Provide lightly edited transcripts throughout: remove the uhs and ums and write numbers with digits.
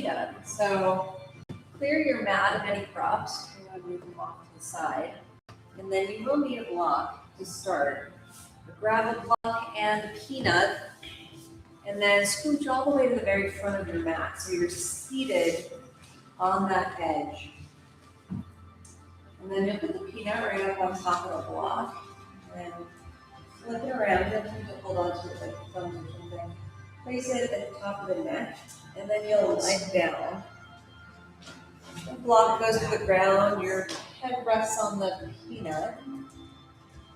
feet up. So clear your mat of any props. You want to move them off to the side. And then you will need a block to start. Grab a block and a peanut, and then scooch all the way to the very front of your mat. So you're seated on that edge. And then you'll put the peanut right up on top of the block. And flip it around. You don't need to hold on to it like thumbs or something. Place it at the top of the neck, and then you'll lie down. The block goes to the ground, your head rests on the peanut,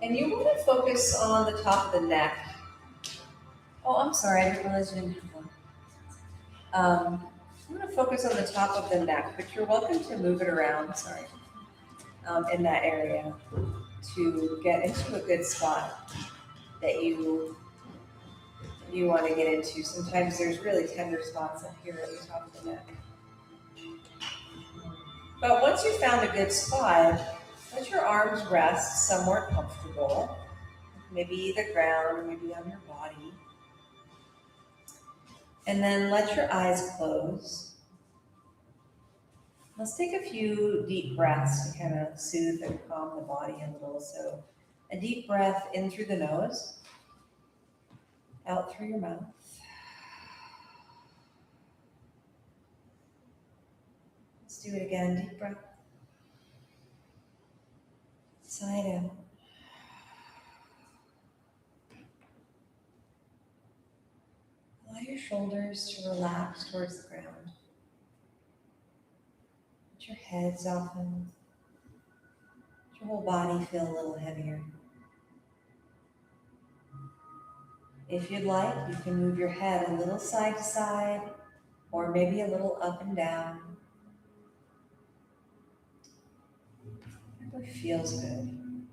and you want to focus on the top of the neck. Oh, I'm sorry, I didn't realize you didn't have one. I'm going to focus on the top of the neck, but you're welcome to move it around, in that area to get into a good spot that you want to get into. Sometimes there's really tender spots up here at the top of the neck. But once you've found a good spot, let your arms rest somewhere comfortable, maybe the ground or maybe on your body. And then let your eyes close. Let's take a few deep breaths to kind of soothe and calm the body a little. So a deep breath in through the nose, out through your mouth. Let's do it again. Deep breath. Side out. Allow your shoulders to relax towards the ground. Let your head soften. Let your whole body feel a little heavier. If you'd like, you can move your head a little side to side, or maybe a little up and down. Whatever feels good.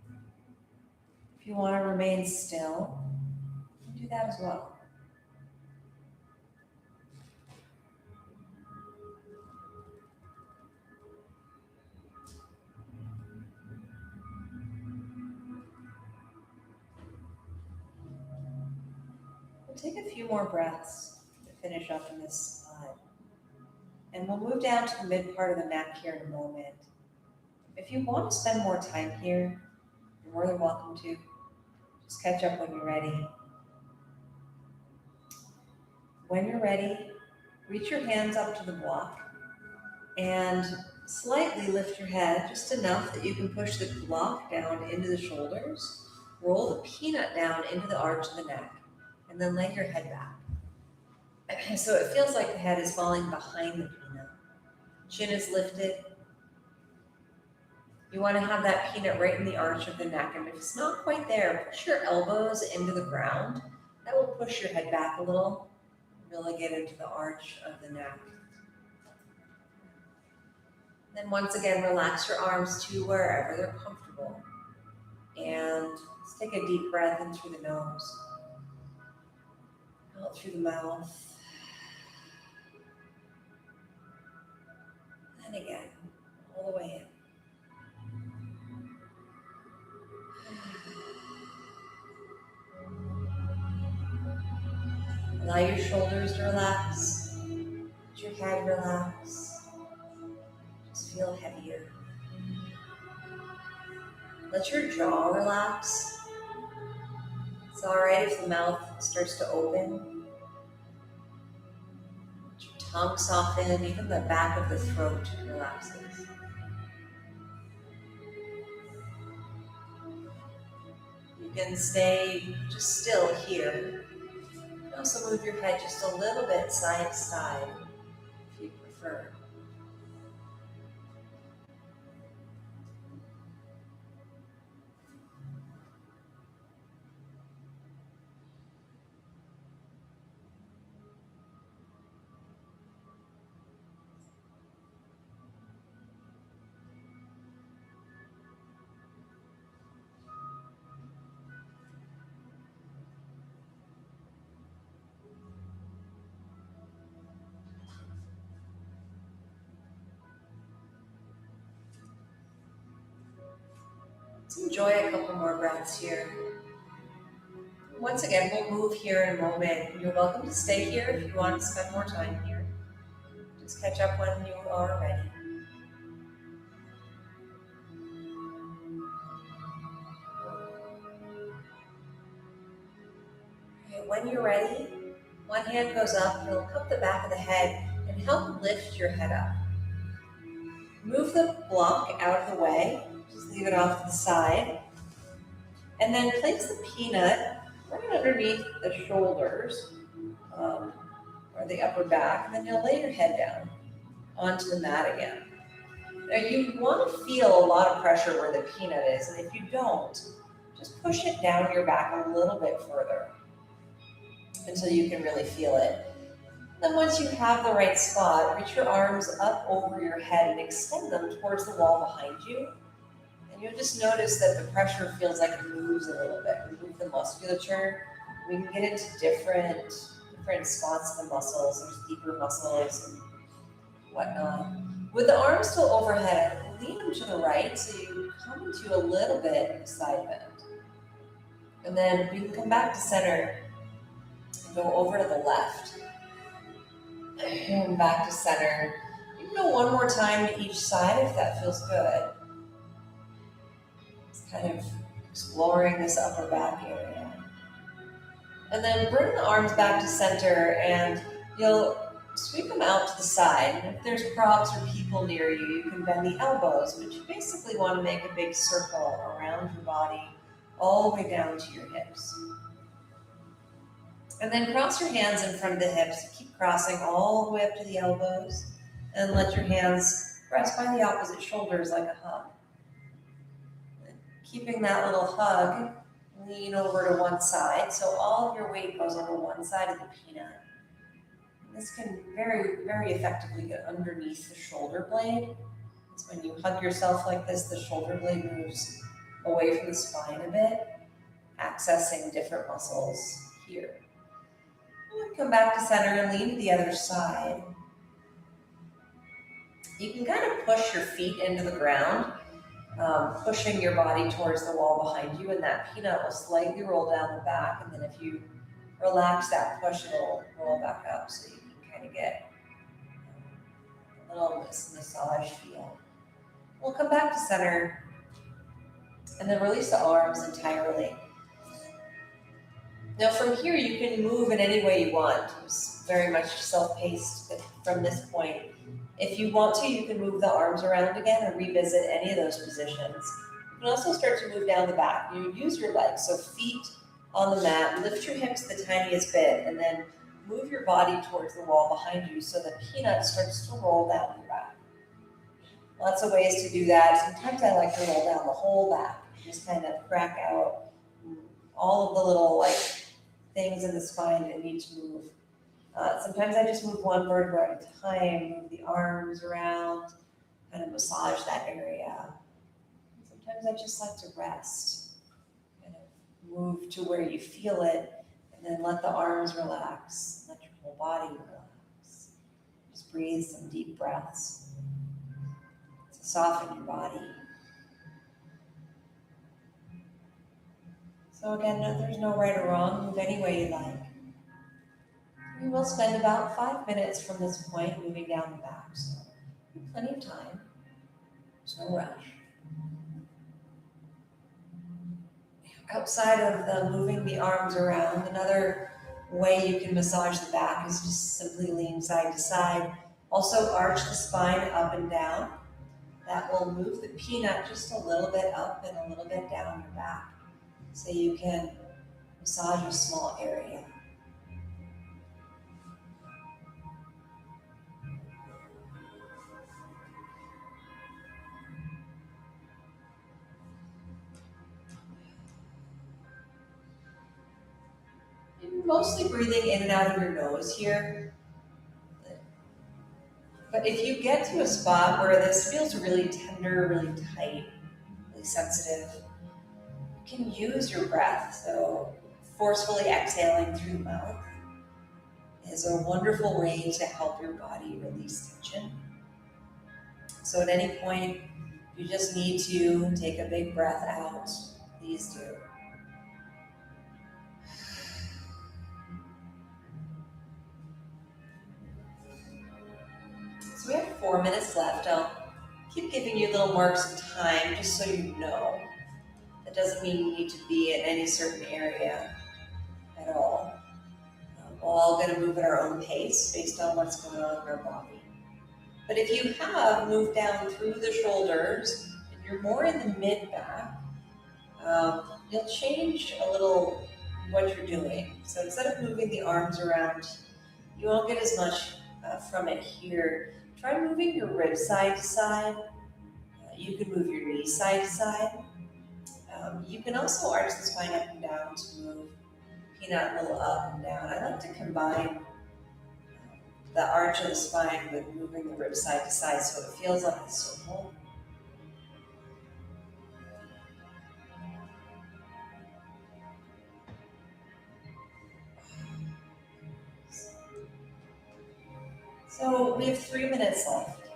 If you want to remain still, do that as well. We'll take a few more breaths to finish up in this spot. And we'll move down to the mid part of the neck here in a moment. If you want to spend more time here, you're more than welcome to. Just catch up when you're ready. When you're ready, reach your hands up to the block and slightly lift your head just enough that you can push the block down into the shoulders. Roll the peanut down into the arch of the neck, and then lay your head back. So it feels like the head is falling behind the peanut. Chin is lifted. You want to have that peanut right in the arch of the neck, and if it's not quite there, push your elbows into the ground. That will push your head back a little, really get into the arch of the neck. Then once again, relax your arms to wherever they're comfortable. And let's take a deep breath in through the nose, out through the mouth, and again, all the way in. Allow your shoulders to relax, let your head relax, just feel heavier. Let your jaw relax. It's all right if the mouth starts to open. Let your tongue soften, even the back of the throat relaxes. You can stay just still here. Also move your head just a little bit side to side if you prefer. Let's enjoy a couple more breaths here. Once again, we'll move here in a moment. You're welcome to stay here if you want to spend more time here. Just catch up when you are ready. Okay, when you're ready, one hand goes up and it'll cup the back of the head and help lift your head up. Move the block out of the way, just leave it off to the side. And then place the peanut right underneath the shoulders, or the upper back, and then you'll lay your head down onto the mat again. Now you want to feel a lot of pressure where the peanut is, and if you don't, just push it down your back a little bit further until you can really feel it. Then once you have the right spot, reach your arms up over your head and extend them towards the wall behind you. And you'll just notice that the pressure feels like it moves a little bit. We move the musculature. We can get into different spots of the muscles. There's deeper muscles and whatnot. With the arms still overhead, lean them to the right so you come into a little bit of a side bend. And then you can come back to center and go over to the left. And back to center. You can go one more time to each side if that feels good. It's kind of exploring this upper back area. And then bring the arms back to center and you'll sweep them out to the side. And if there's props or people near you, you can bend the elbows, but you basically want to make a big circle around your body all the way down to your hips. And then cross your hands in front of the hips. Keep crossing all the way up to the elbows and let your hands rest by the opposite shoulders like a hug. And keeping that little hug, lean over to one side so all of your weight goes onto one side of the peanut. And this can very, very effectively get underneath the shoulder blade. It's when you hug yourself like this, the shoulder blade moves away from the spine a bit, accessing different muscles here. Come back to center and lean to the other side. You can kind of push your feet into the ground, pushing your body towards the wall behind you, and that peanut will slightly roll down the back, and then if you relax that push, it'll roll back up so you can kind of get a little massage feel. We'll come back to center and then release the arms entirely. Now from here, you can move in any way you want. It's very much self-paced from this point. If you want to, you can move the arms around again or revisit any of those positions. You can also start to move down the back. You use your legs, so feet on the mat, lift your hips the tiniest bit, and then move your body towards the wall behind you so the peanut starts to roll down your back. Lots of ways to do that. Sometimes I like to roll down the whole back, just kind of crack out all of the little things in the spine that need to move. Sometimes I just move one vertebra at a time, move the arms around, kind of massage that area. Sometimes I just like to rest, kind of move to where you feel it, and then let the arms relax, let your whole body relax. Just breathe some deep breaths to soften your body. So again, there's no right or wrong, move any way you like. We will spend about 5 minutes from this point moving down the back, so plenty of time, there's no rush. Outside of the moving the arms around, another way you can massage the back is just simply lean side to side. Also arch the spine up and down. That will move the peanut just a little bit up and a little bit down your back, so you can massage a small area. You're mostly breathing in and out of your nose here. But if you get to a spot where this feels really tender, really tight, really sensitive, you can use your breath. So forcefully exhaling through the mouth is a wonderful way to help your body release tension. So at any point, you just need to take a big breath out. Please do. So we have 4 minutes left. I'll keep giving you little marks of time just so you know. That doesn't mean you need to be in any certain area at all. We're all going to move at our own pace based on what's going on in our body. But if you have moved down through the shoulders and you're more in the mid-back, you'll change a little what you're doing. So instead of moving the arms around, you won't get as much from it here. Try moving your ribs side to side. You can move your knees side to side. You can also arch the spine up and down to move peanut a little up and down. I like to combine the arch of the spine with moving the ribs side to side so it feels like a circle. So we have 3 minutes left.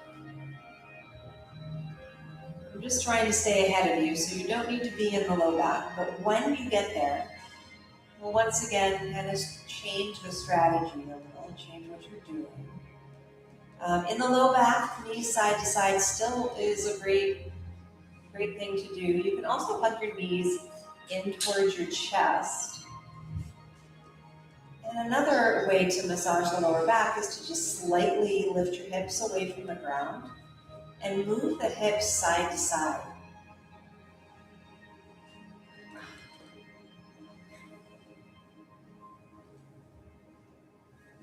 I'm just trying to stay ahead of you, so you don't need to be in the low back. But when you get there, we'll once again kind of change the strategy a little, change what you're doing. In the low back, knees side to side still is a great thing to do. You can also hug your knees in towards your chest. And another way to massage the lower back is to just slightly lift your hips away from the ground and move the hips side to side.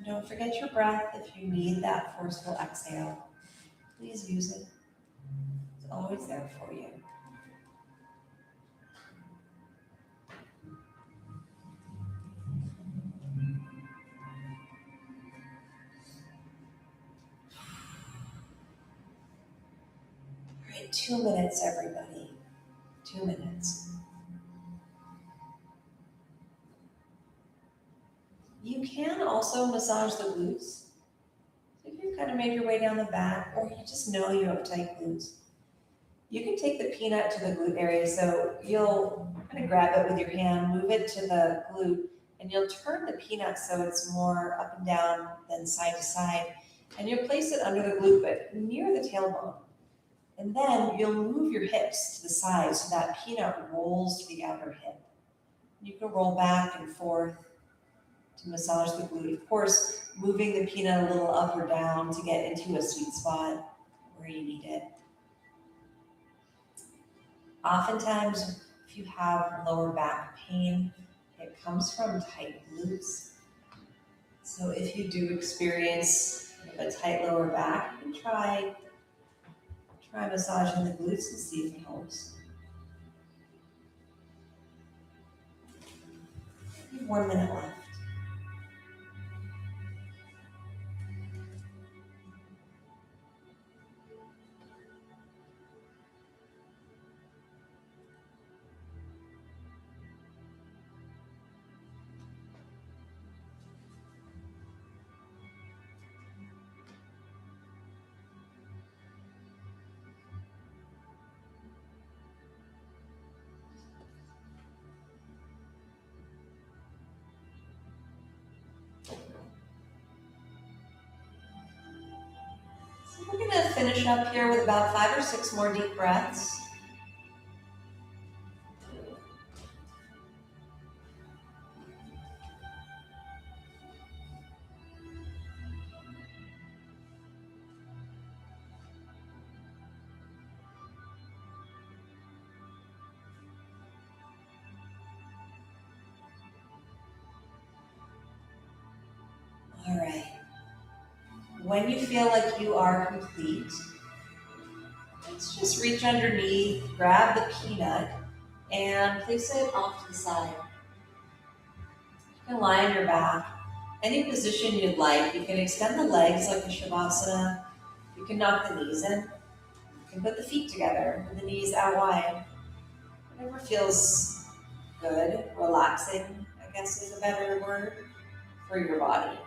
Don't forget your breath. If you need that forceful exhale, please use it. It's always there for you. All right, 2 minutes, everybody. 2 minutes. You can also massage the glutes. So if you've kind of made your way down the back, or you just know you have tight glutes, you can take the peanut to the glute area. So you'll kind of grab it with your hand, move it to the glute, and you'll turn the peanut so it's more up and down than side to side. And you'll place it under the glute, but near the tailbone. And then you'll move your hips to the side so that peanut rolls to the outer hip. You can roll back and forth to massage the glute. Of course, moving the peanut a little up or down to get into a sweet spot where you need it. Oftentimes, if you have lower back pain, it comes from tight glutes. So if you do experience a tight lower back, you can try massaging the glutes and see if it helps. You have 1 minute left. So we're going to finish up here with about 5 or 6 more deep breaths. All right. When you feel like you are complete, let's just reach underneath, grab the peanut, and place it off to the side. You can lie on your back, any position you'd like. You can extend the legs like a Shavasana. You can knock the knees in. You can put the feet together with the knees out wide. Whatever feels good, relaxing, I guess is a better word for your body.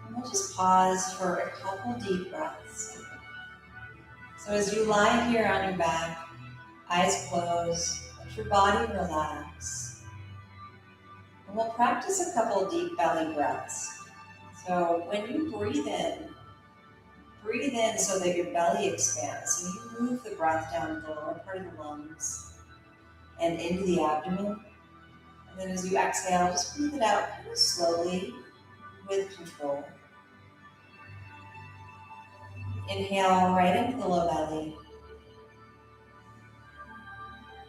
And we'll just pause for a couple deep breaths. So as you lie here on your back, eyes closed, let your body relax. We'll practice a couple deep belly breaths. So when you breathe in so that your belly expands. So you move the breath down to the lower part of the lungs and into the abdomen. And then as you exhale, just breathe it out kind of slowly with control. Inhale right into the low belly.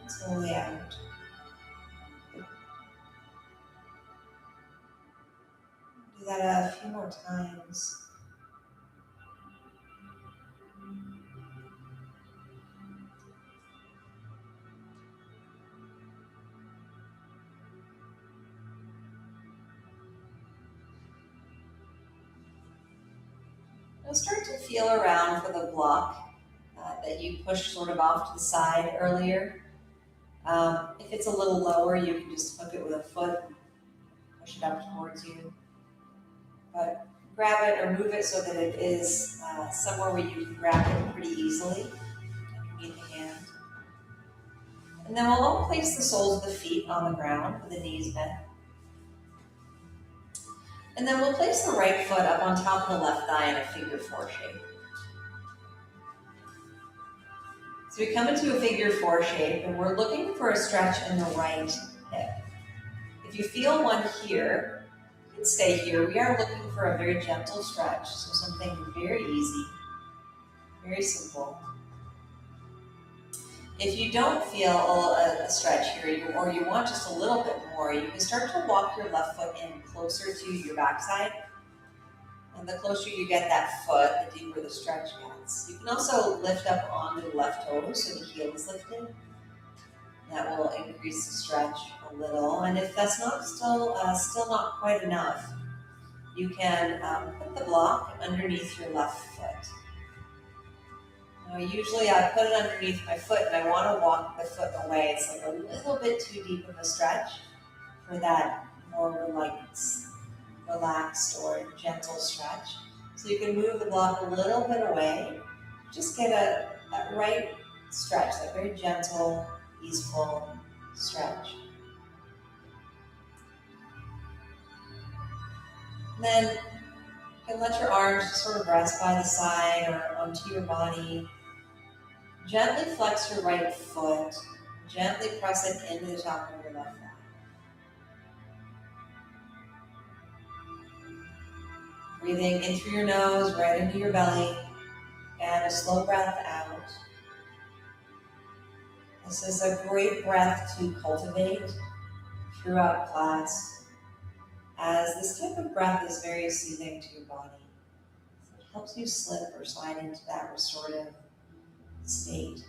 Slowly out. Do that a few more times. Now start to feel around for the block that you pushed sort of off to the side earlier. If it's a little lower, you can just hook it with a foot and push it up towards you. But grab it or move it so that it is somewhere where you can grab it pretty easily underneath the hand. And then we'll all place the soles of the feet on the ground with the knees bent. And then we'll place the right foot up on top of the left thigh in a figure four shape. So we come into a figure four shape and we're looking for a stretch in the right hip. If you feel one here, you can stay here. We are looking for a very gentle stretch, so something very easy, very simple. If you don't feel a stretch here, or you want just a little bit more, you can start to walk your left foot in closer to your backside. And the closer you get that foot, the deeper the stretch gets. You can also lift up onto the left toes so the heel is lifted. That will increase the stretch a little. And if that's not still not quite enough, you can put the block underneath your left foot. Now, usually I put it underneath my foot and I want to walk the foot away. It's like a little bit too deep of a stretch for that more relaxed or gentle stretch. So you can move the block a little bit away. Just get that right stretch, that very gentle, easeful stretch. And then you can let your arms just sort of rest by the side or onto your body. Gently flex your right foot. Gently press it into the top of your left thigh. Breathing in through your nose, right into your belly, and a slow breath out. This is a great breath to cultivate throughout class, as this type of breath is very soothing to your body. It helps you slip or slide into that restorative state.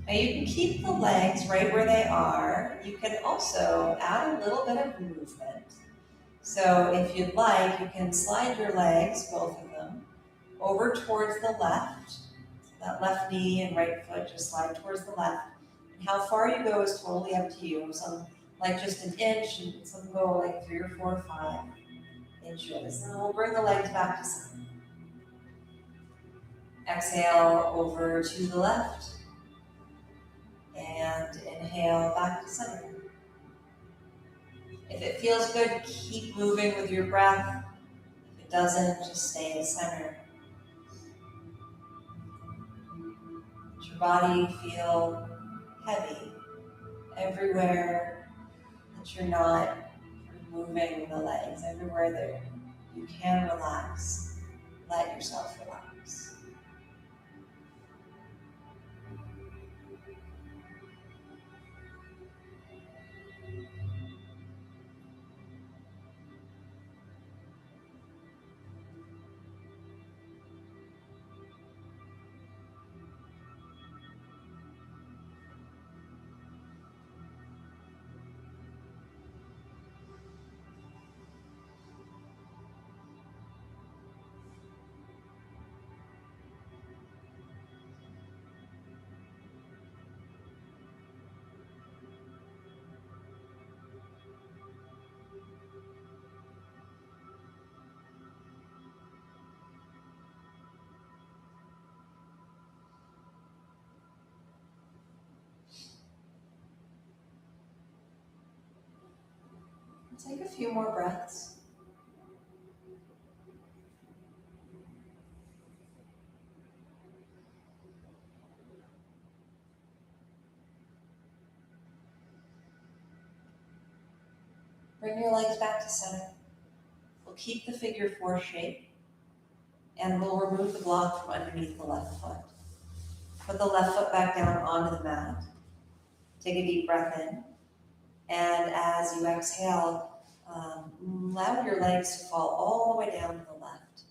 Now you can keep the legs right where they are. You can also add a little bit of movement. So if you'd like, you can slide your legs, both of them, over towards the left. So that left knee and right foot just slide towards the left. And how far you go is totally up to you. Some like just an inch, and some go like 3 or 4 or 5 inches. And then we'll bring the legs back to center. Exhale over to the left. And inhale back to center. If it feels good, keep moving with your breath. If it doesn't, just stay in center. Let your body feel heavy everywhere that you're not moving the legs, everywhere that you can relax. Let yourself relax. Take a few more breaths. Bring your legs back to center. We'll keep the figure four shape and we'll remove the block from underneath the left foot. Put the left foot back down onto the mat. Take a deep breath in. And as you exhale, allow your legs to fall all the way down to the left.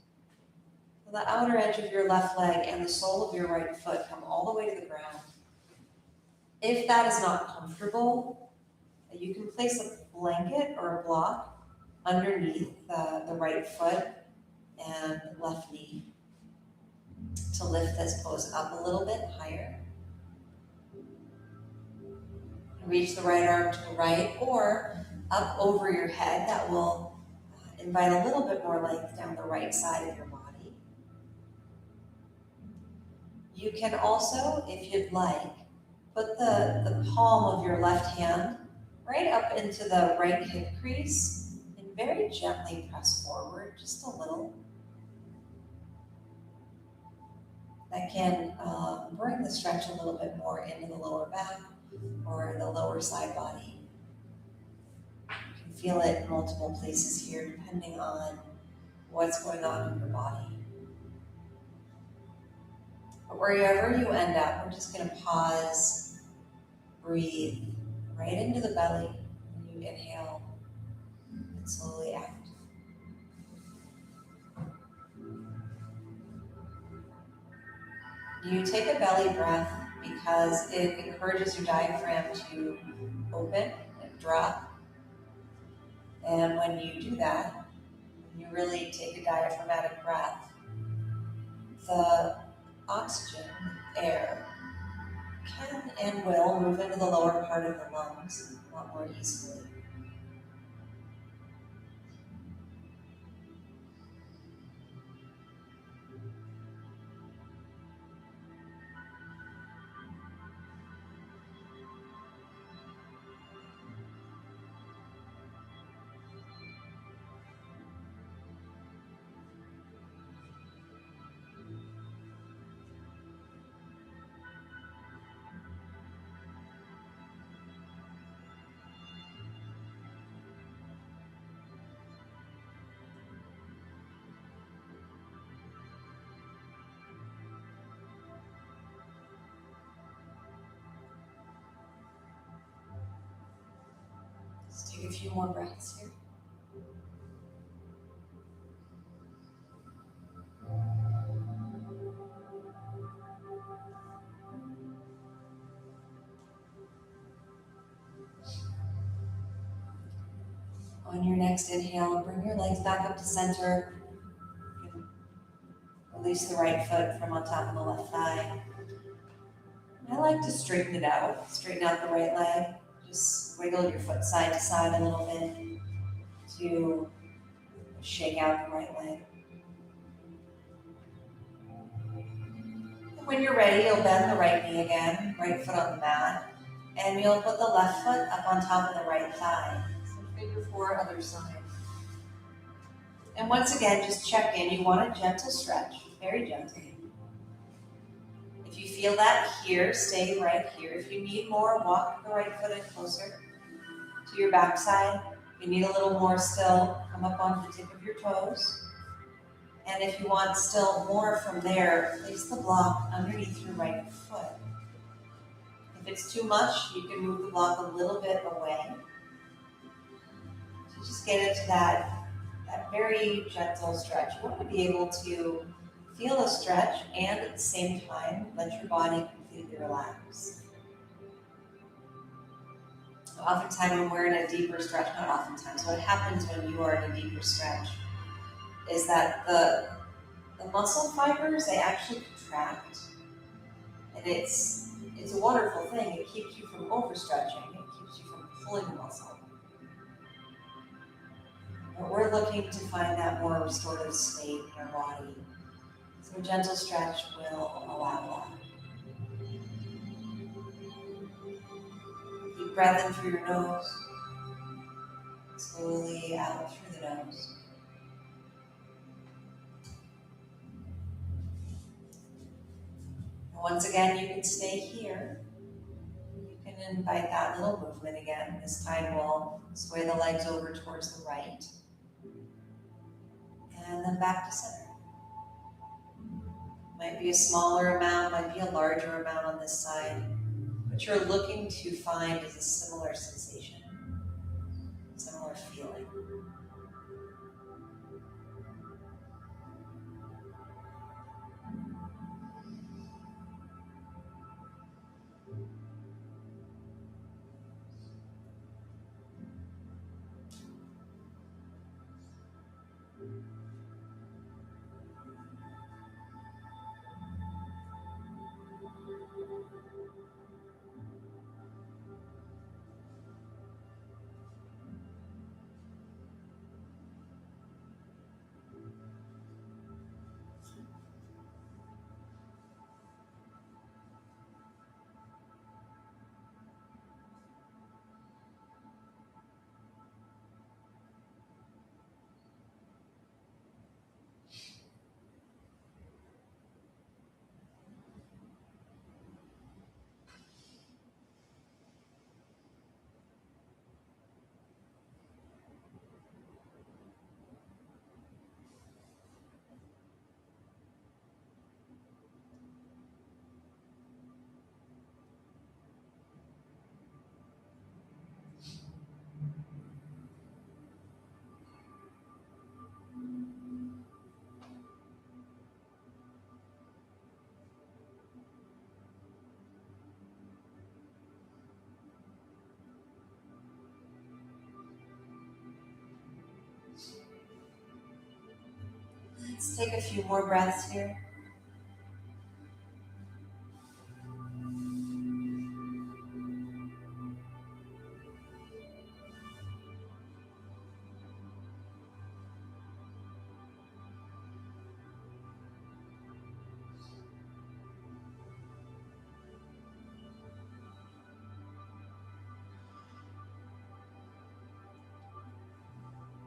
So the outer edge of your left leg and the sole of your right foot come all the way to the ground. If that is not comfortable, you can place a blanket or a block underneath the right foot and left knee to lift this pose up a little bit higher. Reach the right arm to the right or up over your head. That will invite a little bit more length down the right side of your body. You can also, if you'd like, put the palm of your left hand right up into the right hip crease and very gently press forward, just a little. That can bring the stretch a little bit more into the lower back or the lower side body. You can feel it in multiple places here depending on what's going on in your body. But wherever you end up, we're just going to pause, breathe right into the belly when you inhale and slowly out. You take a belly breath because it encourages your diaphragm to open and drop. And when you do that, when you really take a diaphragmatic breath, the oxygen, air, can and will move into the lower part of the lungs a lot more easily. Let's take a few more breaths here. On your next inhale, bring your legs back up to center. Release the right foot from on top of the left thigh. I like to straighten it out. Straighten out the right leg. Just wiggle your foot side to side a little bit to shake out the right leg. And when you're ready, you'll bend the right knee again, right foot on the mat, and you'll put the left foot up on top of the right thigh. So figure four, other side. And once again, just check in. You want a gentle stretch, very gentle. If you feel that here, stay right here. If you need more, walk the right foot in closer to your backside. If you need a little more still, come up onto the tip of your toes. And if you want still more from there, place the block underneath your right foot. If it's too much, you can move the block a little bit away. So just get into that very gentle stretch. You want to be able to feel a stretch and at the same time let your body completely relax. Oftentimes when we're in a deeper stretch, not oftentimes, what happens when you are in a deeper stretch is that the muscle fibers, they actually contract. And it's a wonderful thing. It keeps you from overstretching. It keeps you from pulling the muscle. But we're looking to find that more restorative state in our body. So a gentle stretch will allow that. Deep breath in through your nose. slowly out through the nose. And once again, you can stay here. You can invite that little movement again. This time we'll sway the legs over towards the right. And then back to center. Might be a smaller amount, might be a larger amount on this side. What you're looking to find is a similar sensation, similar feeling. Let's take a few more breaths here.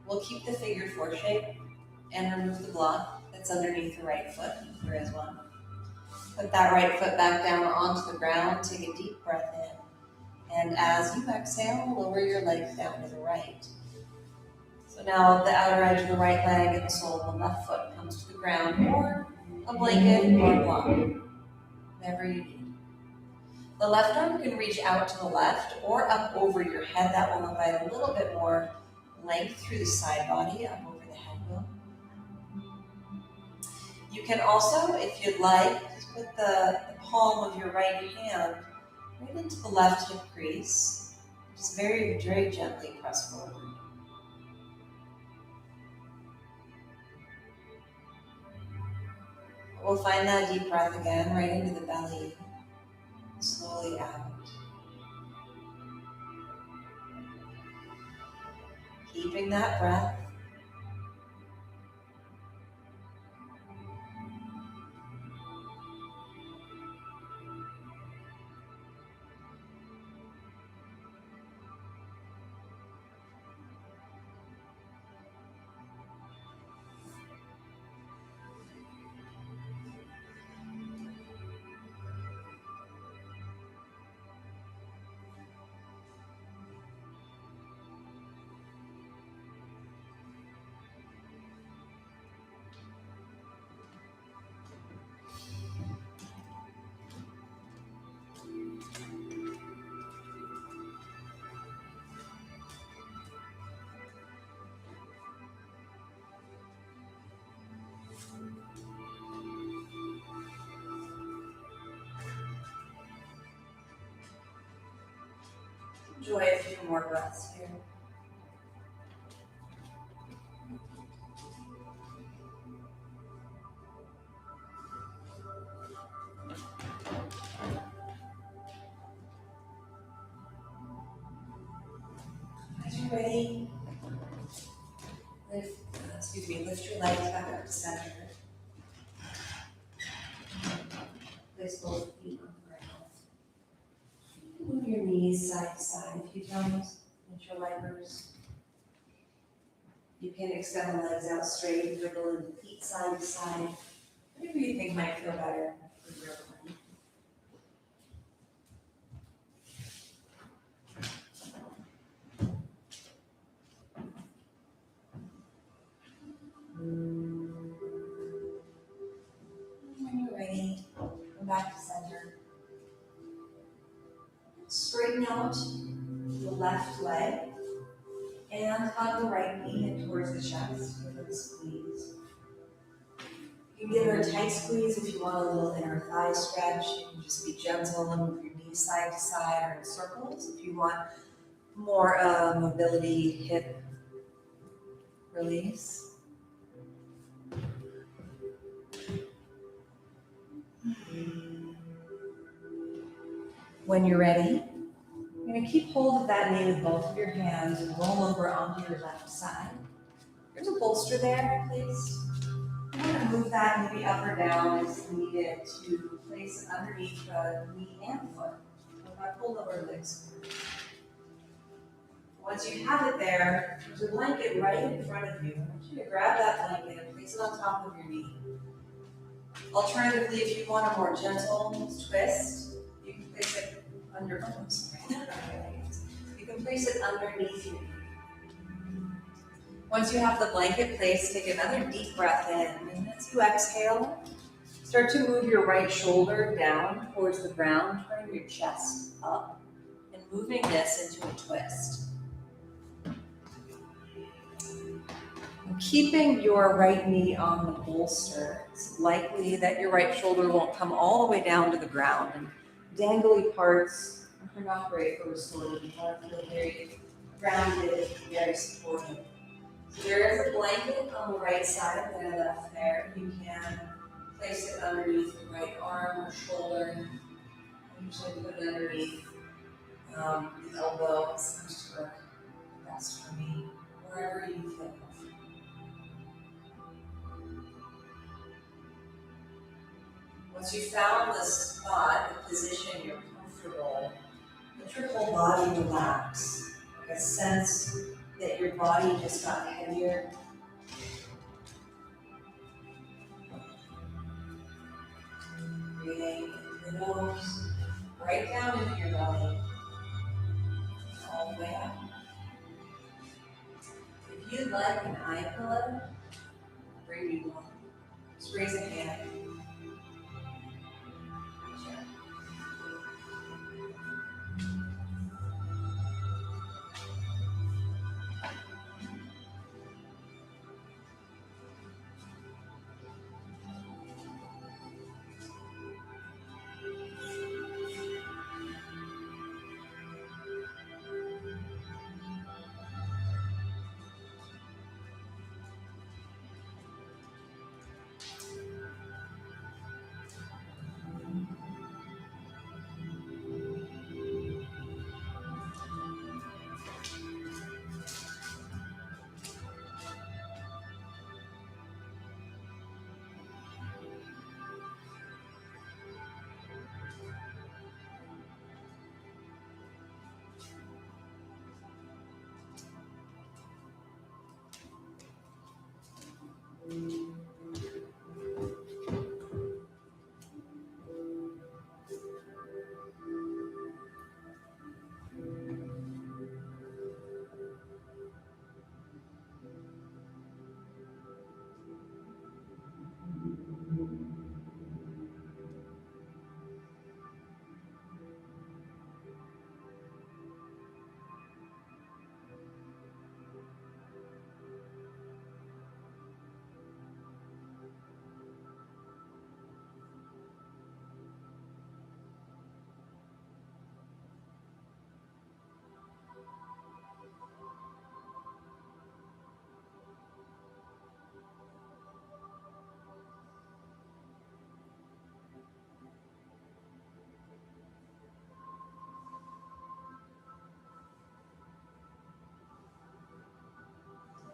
We'll keep the figure four shape and remove the block that's underneath the right foot, if there is one. Put that right foot back down onto the ground, take a deep breath in. And as you exhale, lower your legs down to the right. So now the outer edge of the right leg and the sole of the left foot comes to the ground, or a blanket or a block, whatever you need. The left arm can reach out to the left or up over your head. That will invite a little bit more length through the side body, up over the head will. You can also, if you'd like, just put the palm of your right hand right into the left hip crease. Just very, very gently press forward. We'll find that deep breath again, right into the belly, slowly out. Keeping that breath. Enjoy a few more breaths here. As you're ready, lift your legs back up to center. Place both feet on the ground. Move your knees side to side a few times, interlopers. You can extend the legs out straight, wiggle the feet side to side. Whatever you think might feel better for your body. When you're ready, come back to center. Straighten out the left leg and hug the right knee in towards the chest. Give it a squeeze. You can give her a tight squeeze if you want a little inner thigh stretch. You can just be gentle and move your knees side to side or in circles. If you want more mobility, hip release. When you're ready, you're going to keep hold of that knee with both of your hands and roll over onto your left side. There's a bolster there I placed. I'm going to move that maybe up or down as needed to place it underneath the knee and foot. If I pull over legs. Once you have it there, there's a blanket right in front of you. I want you to grab that blanket and place it on top of your knee. Alternatively, if you want a more gentle twist, you can place it under. You can place it underneath you. Once you have the blanket placed, take another deep breath in, and as you exhale, start to move your right shoulder down towards the ground, turning your chest up, and moving this into a twist. And keeping your right knee on the bolster, it's likely that your right shoulder won't come all the way down to the ground, and dangly parts are not great for restorative. You want to feel very grounded, very supported. So there is a blanket on the right side that I left there. You can place it underneath the right arm or shoulder. I usually put it underneath the elbow. It seems to work best for me, wherever you feel comfortable. Once you've found the spot, the position you're comfortable, let your whole body relax. Like a sense that your body just got heavier. Breathing into the nose, right down into your belly, all the way up. If you'd like an eye pillow, I'll bring you one. Just raise a hand. Sure.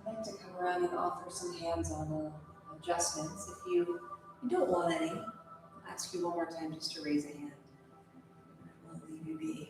I'd like to come around and offer some hands-on adjustments. If you don't want any, I'll ask you one more time just to raise a hand. I'll leave you be.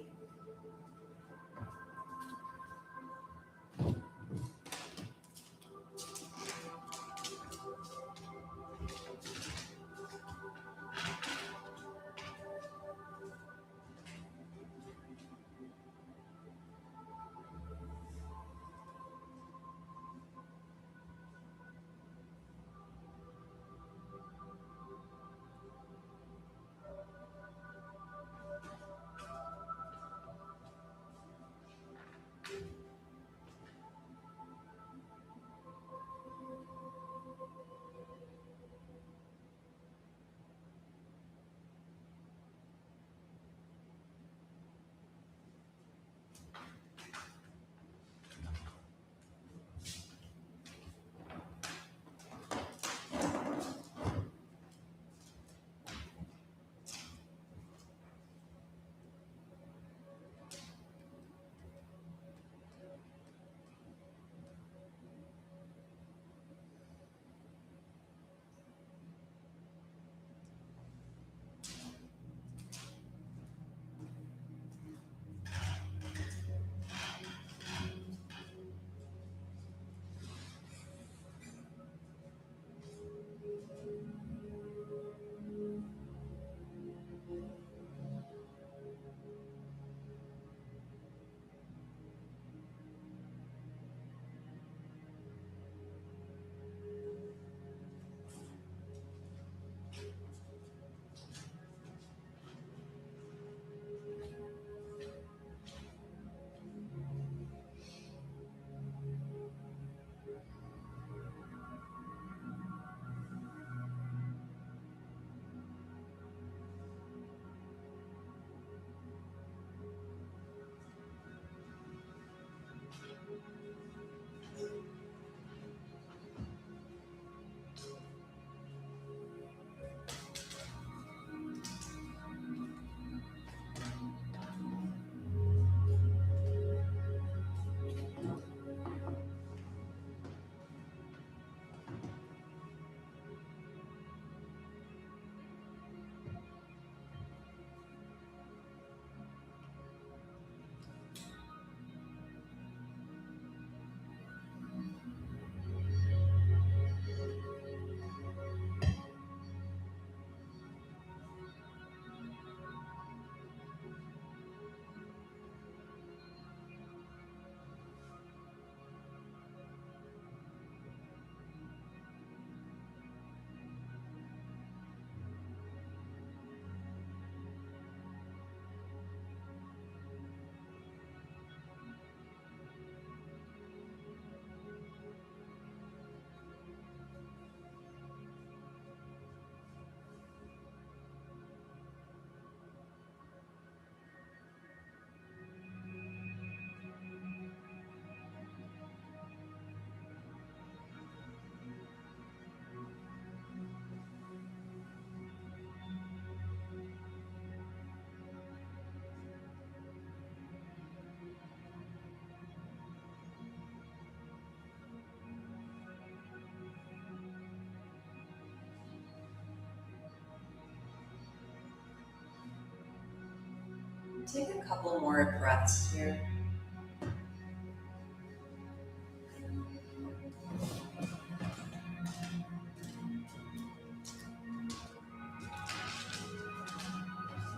Take a couple more breaths here.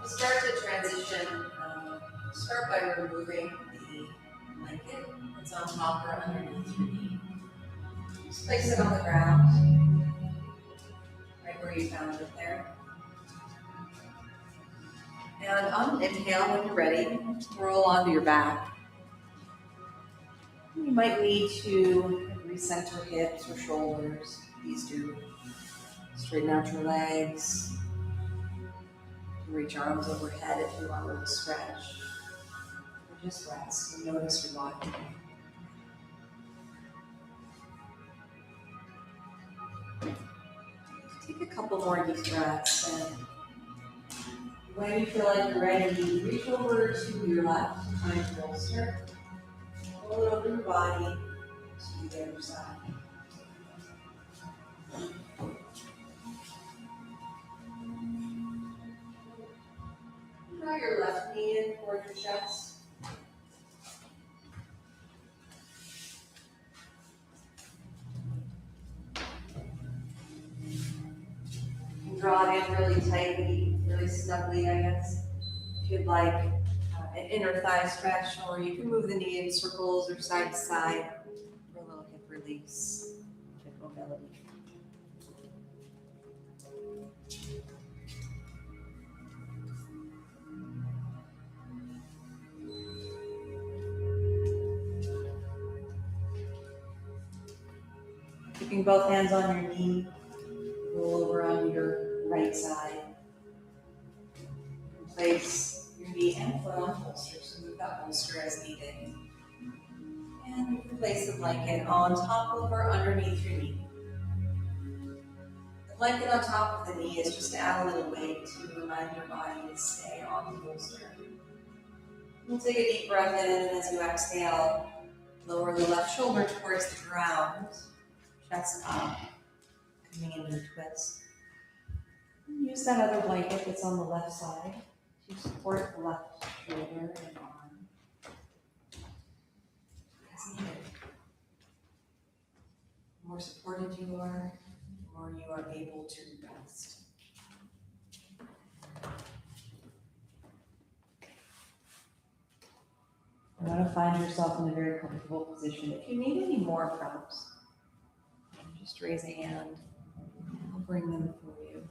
We'll start to transition. Start by removing the blanket that's on top or underneath your knee. Just place it on the ground, right where you found it there. And on an inhale, when you're ready, roll onto your back. You might need to recenter hips or shoulders. Please do. Straighten out your legs. Reach arms overhead if you want a little stretch. Or just rest and notice your body. Take a couple more deep breaths, and when you feel like you're ready, reach over to your left hind bolster. Roll it over your body to the other side. Draw your left knee in toward your chest. Draw it in really tightly, really snugly, I guess. If you'd like an inner thigh stretch, or you can move the knee in circles or side to side for a little hip release, hip mobility. Keeping both hands on your knee, roll over on your right side. Place your knee and foot on bolster, so move that bolster as needed. And you can place the blanket on top of or underneath your knee. The blanket on top of the knee is just to add a little weight to remind your body to stay on the bolster. We'll take a deep breath in, and as you exhale, lower the left shoulder towards the ground, chest up, coming into a twist. And use that other blanket that's on the left side to support the left shoulder and arm as needed. The more supported you are, the more you are able to rest. You want to find yourself in a very comfortable position. If you need any more props, just raise a hand. I'll bring them for you.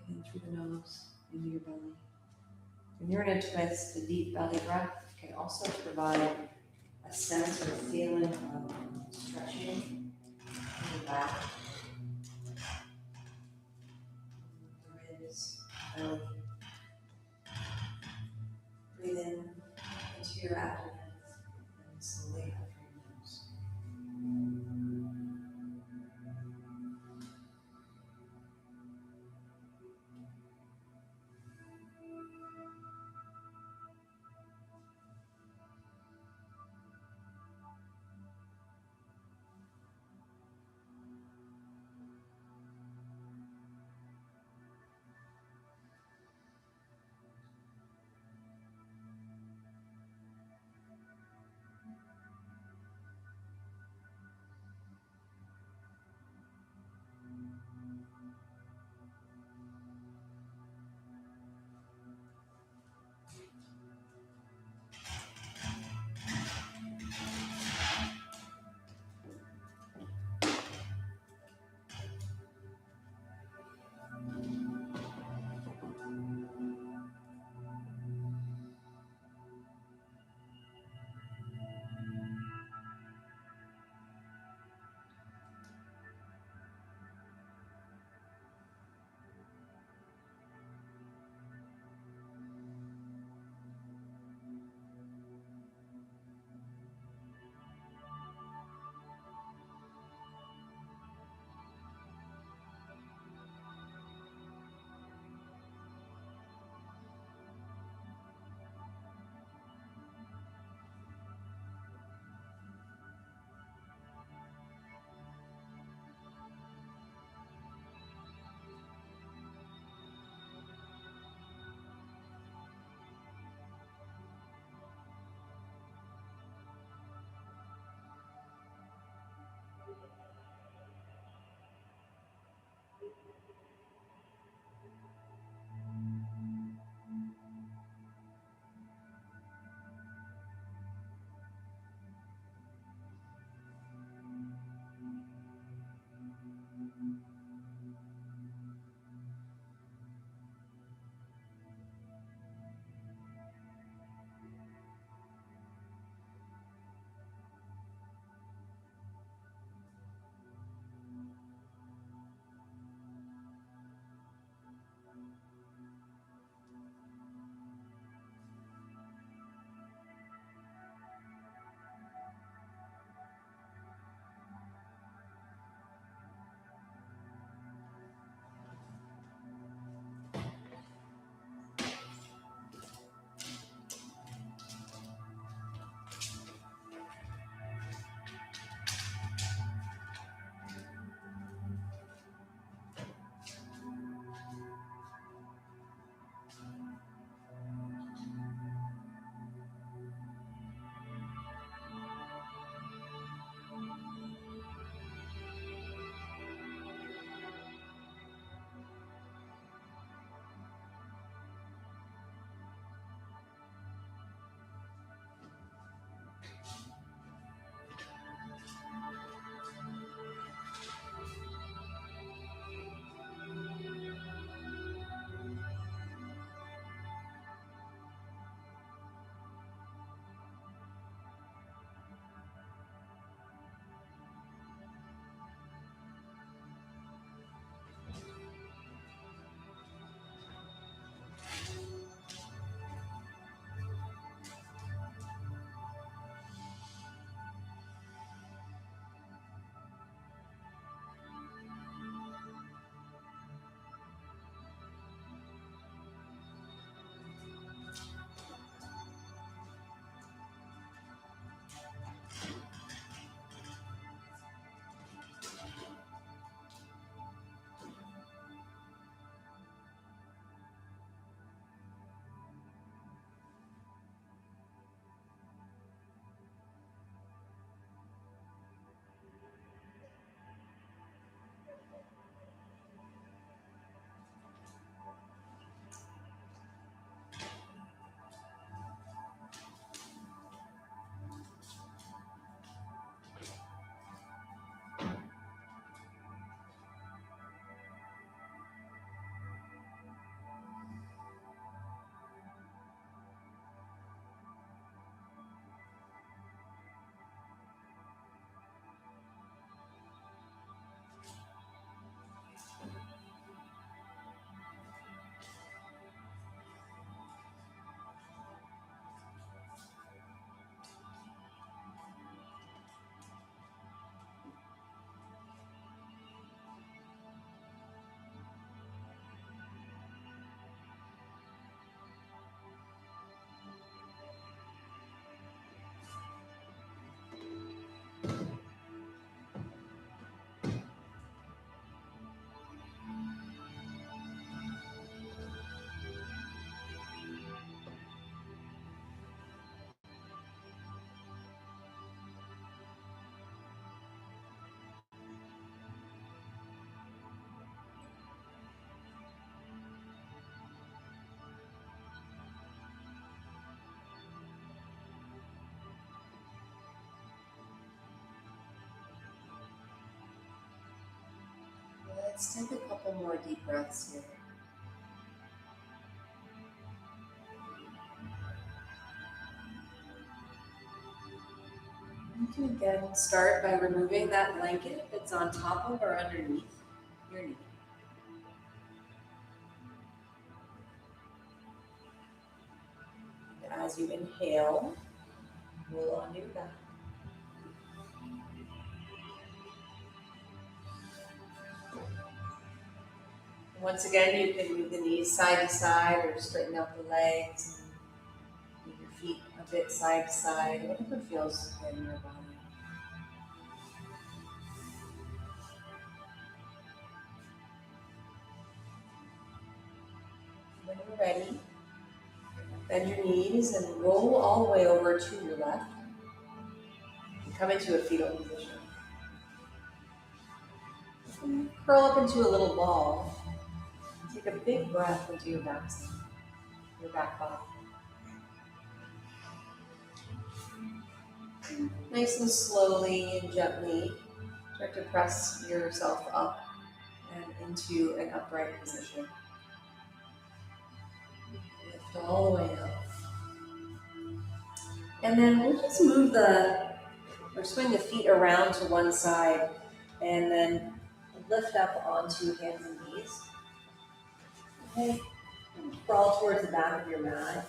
Breathe in through the nose, into your belly. When you're in a twist, the deep belly breath can also provide a sense or a feeling of stretching in the back, the ribs, belly. Breathe in into your abdomen and slowly out through your nose. Let's take a couple more deep breaths here. You can again start by removing that blanket that's on top of or underneath your knee. And as you inhale, roll onto your back. Once again, you can move the knees side to side or straighten out the legs and move your feet a bit side to side, whatever feels good in your body. When you're ready, bend your knees and roll all the way over to your left. And come into a fetal position. And curl up into a little ball. Take a big breath into your back body. Nice and slowly and gently, start to press yourself up and into an upright position. Lift all the way up. And then we'll just swing the feet around to one side and then lift up onto hands and knees. Okay, crawl towards the back of your mat.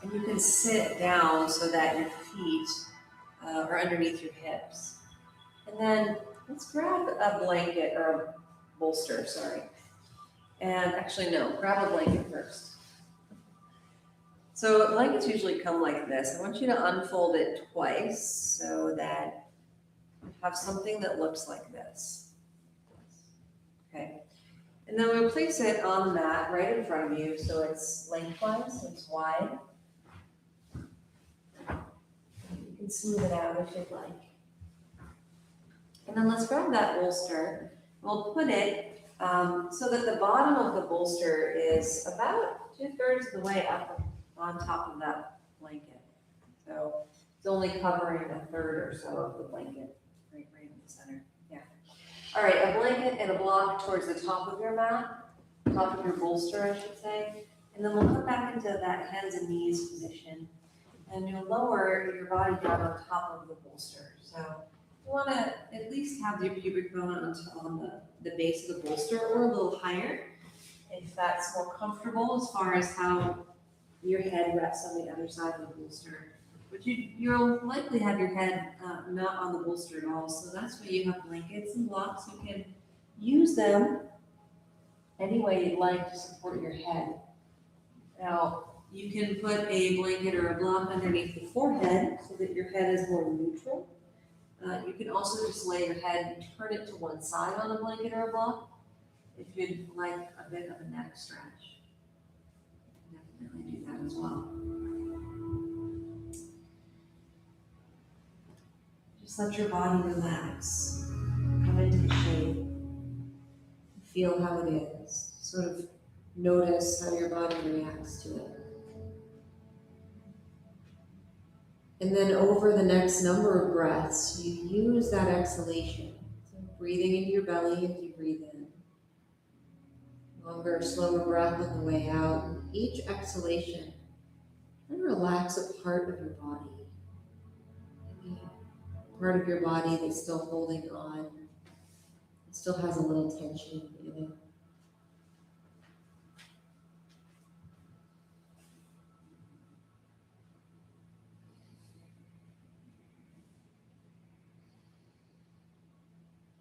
And you can sit down so that your feet are underneath your hips. And then let's grab a blanket or a bolster, sorry. And actually, no, grab a blanket first. So blankets usually come like this. I want you to unfold it twice so that you have something that looks like this. Okay. And then we'll place it on the mat right in front of you so it's lengthwise, so it's wide. You can smooth it out if you'd like. And then let's grab that bolster. We'll put it so that the bottom of the bolster is about 2/3 of the way up on top of that blanket. So it's only covering 1/3 or so of the blanket, right in the center. Yeah. All right, a blanket and a block towards the top of your mat, top of your bolster, I should say. And then we'll come back into that hands and knees position. And you'll lower your body down on top of the bolster. So you want to at least have your pubic bone on the base of the bolster or a little higher if that's more comfortable as far as how your head rests on the other side of the bolster. But you'll likely have your head not on the bolster at all. So that's why you have blankets and blocks. You can use them any way you'd like to support your head. Now, you can put a blanket or a block underneath the forehead so that your head is more neutral. You can also just lay your head and turn it to one side on a blanket or a block if you'd like a bit of a neck stretch. Definitely do that as well. Just let your body relax, come into shape, feel how it is. Sort of notice how your body reacts to it. And then over the next number of breaths, you use that exhalation. So breathing into your belly as you breathe in. Longer, slower breath on the way out. Each exhalation, and relax a part of your body. Maybe a part of your body that's still holding on. It still has a little tension in it.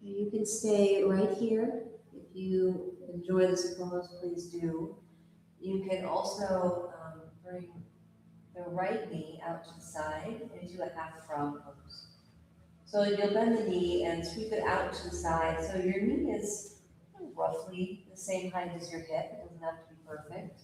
You can stay right here. If you enjoy this pose, please do. You can also bring the right knee out to the side into a half frog pose. So you'll bend the knee and sweep it out to the side. So your knee is roughly the same height as your hip. It doesn't have to be perfect.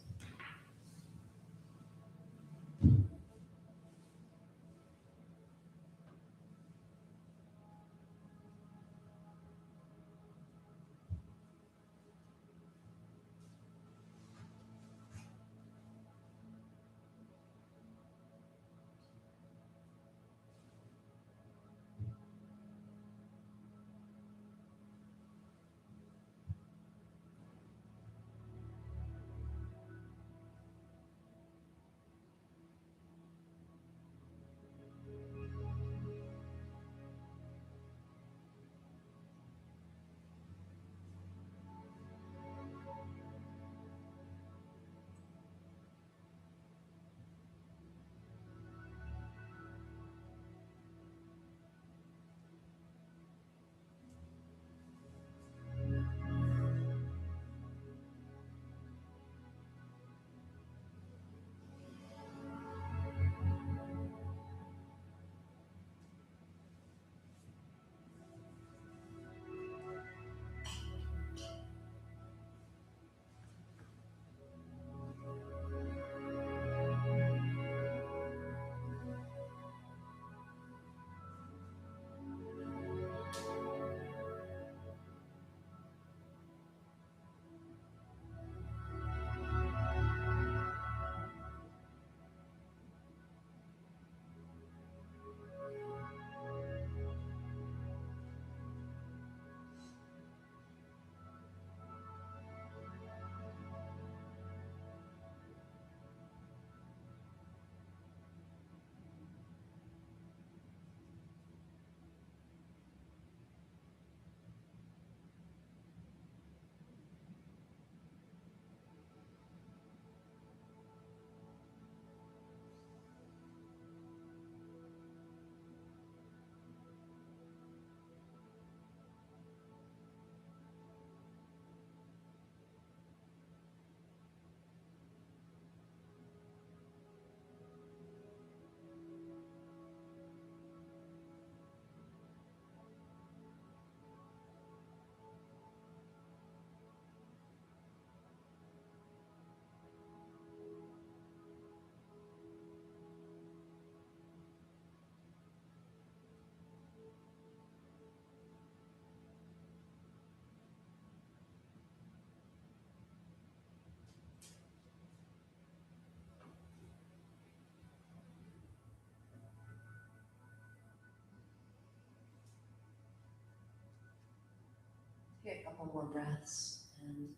Take a couple more breaths, and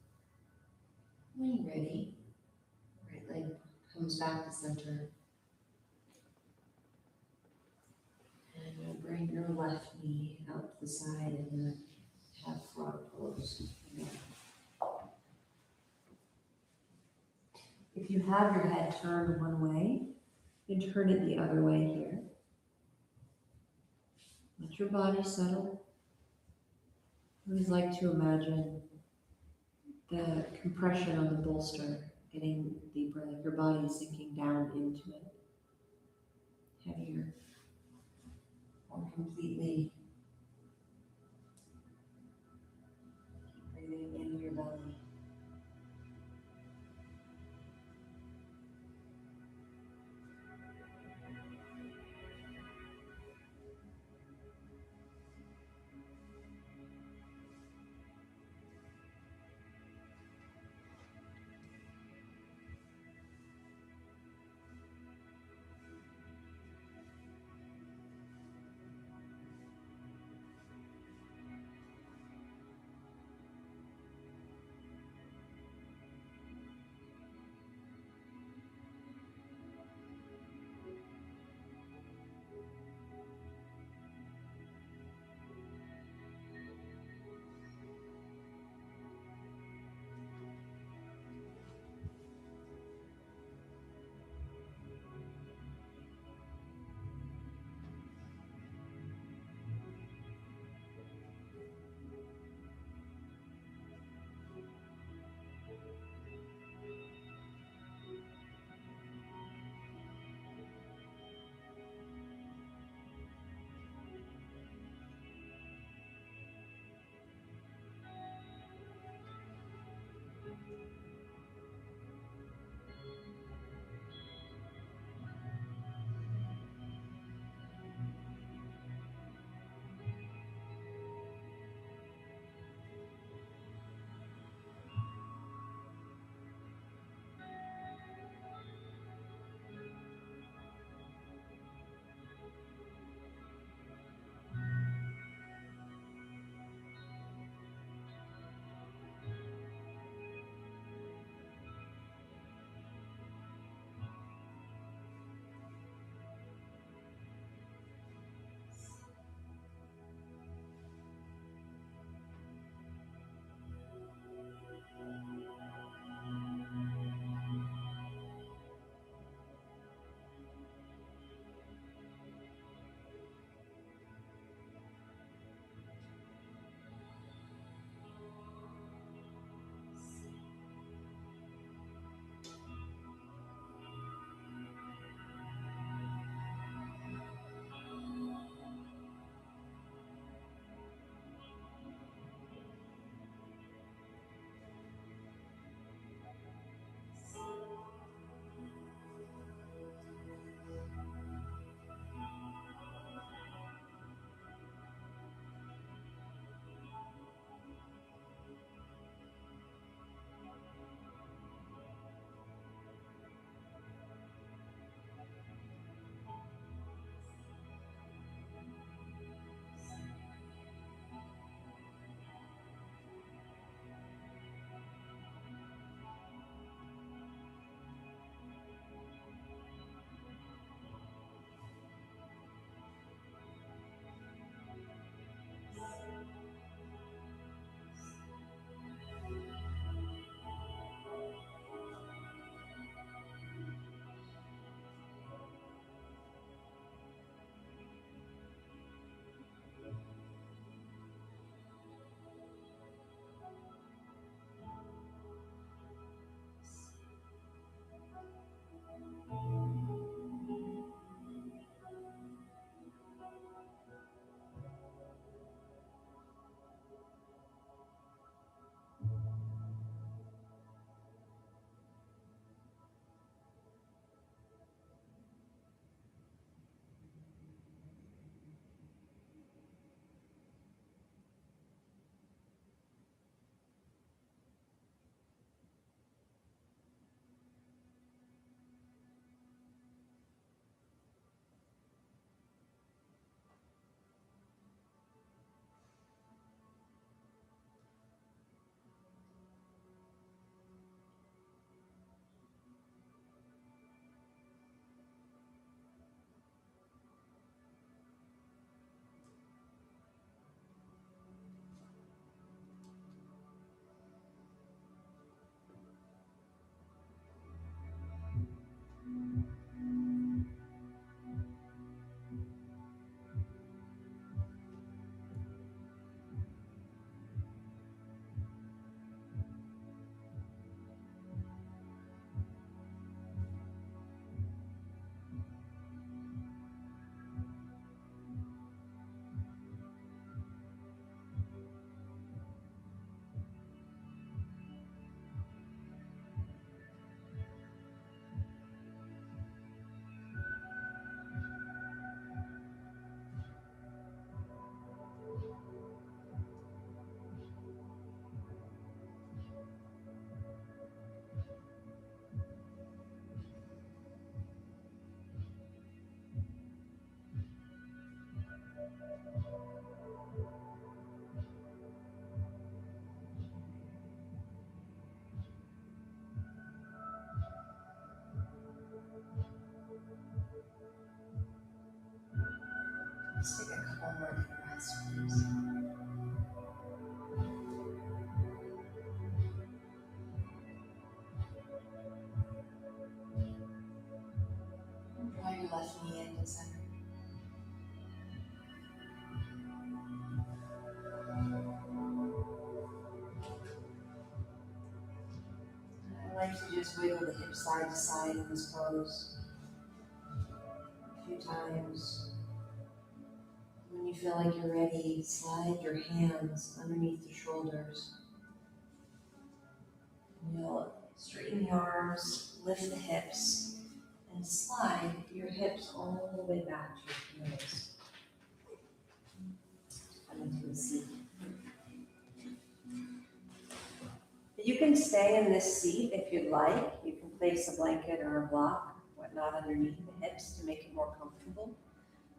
when you're ready, right leg comes back to center. And you'll bring your left knee out to the side and then have frog pose again. If you have your head turned one way, you can turn it the other way here. Let your body settle. I always like to imagine the compression on the bolster getting deeper, like your body is sinking down into it. Heavier, more completely. Breathing in your belly. Draw your left knee into center. I like to just wiggle the hips side to side in this pose a few times. When you feel like you're ready, slide your hands underneath the shoulders. You'll straighten the arms, lift the hips, and slide your hips all the way back to your heels. Come into a seat. You can stay in this seat if you'd like. You can place a blanket or a block, whatnot, underneath the hips to make it more comfortable.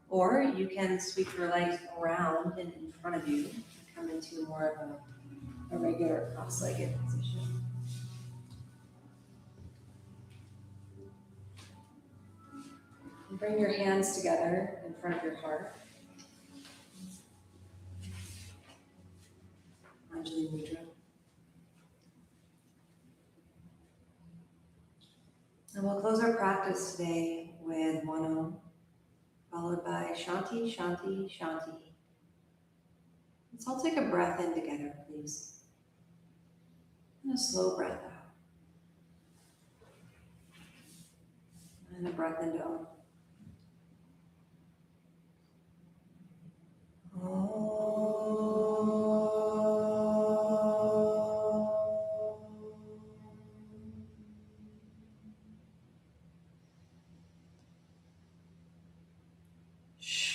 Or you can sweep your legs around and in front of you, come into more of a regular cross-legged position. And bring your hands together in front of your heart. Anjali Mudra. And we'll close our practice today with one Om, followed by Shanti, Shanti, Shanti. Let's all take a breath in together, please. And a slow breath out. And a breath into Om.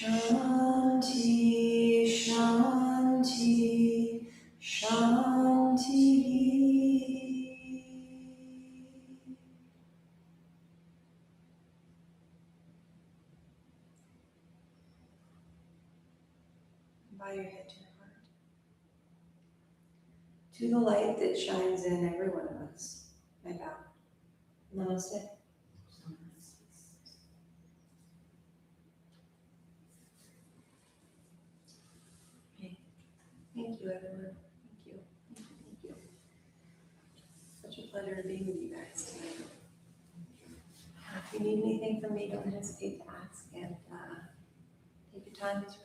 Shanti, Shanti, Shanti. Bow your head to your heart. To the light that shines in every one of us, I bow. Namaste. Okay. Thank you, everyone. Thank you. Thank you. Thank you. Such a pleasure to be with you guys today. If you need anything from me, don't hesitate to ask, and take your time as you